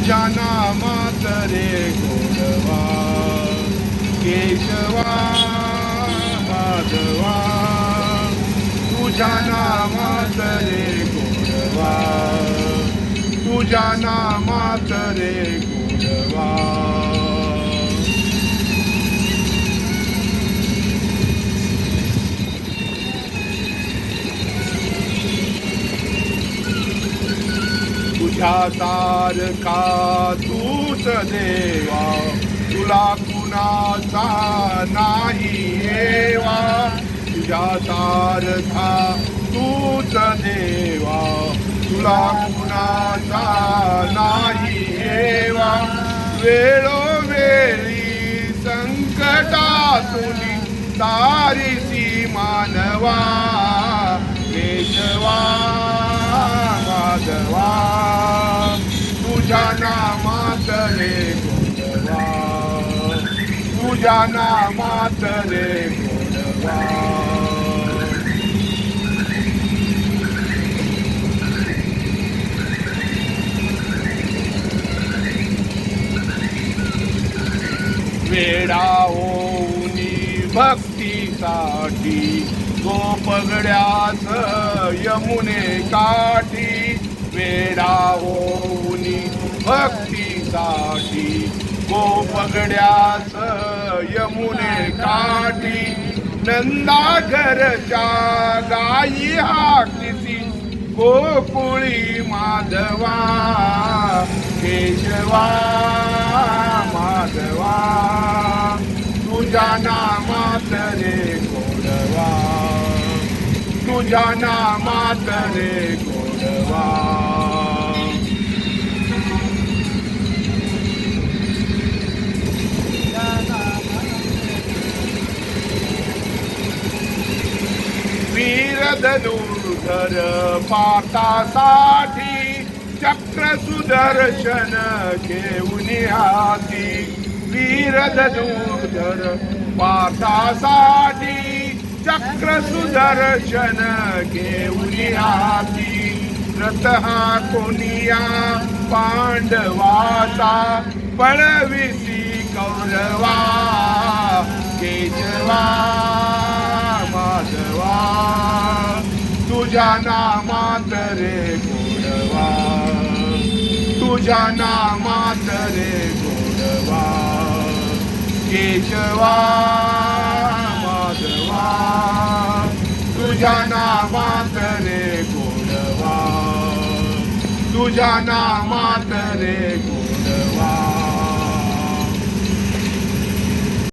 तुझ्या नामात रे गोडवा केशवा माधवा तुझ्या नामात रे गोडवा तुझ्या नामात रे गोडवा तुझ्या सारखा तूच देवा तुला कुणाचा नाही येवा तुझ्या सारखा तूच देवा तुला कुणाचा नाही येवा वेळोवेळी संकटातून तारीसी मानवा केशवा माधवा तुझ्या नामात रे गोडवा तुझ्या नामात रे गोडवा वेडा होऊनी भक्तीसाठी गोपगड्यास यमुने काठी वेडा होऊनी भक्तीसाठी गोपगड्यास यमुने काठी नंदाघरच्या गायी हाकती गोकुळी माधवा केशवा माधवा तुझ्या नामात रे गोडवा तुझ्या नामात रे गोडवा वीर धनुर्धर पातासाठी चक्र सुदर्शन घेऊन हाती वीर धनुर्धर पातासाठी चक्र सुदर्शन घेऊन हाती रथ हा कोणिया पांडवाचा पळविसी कौरवा केशवा माधवा तुझ्या नामात रे गोडवा तुझ्या नामात रे गोडवा केशवा माधवा तुझ्या नामात रे गोडवा तुझ्या नामात रे गोडवा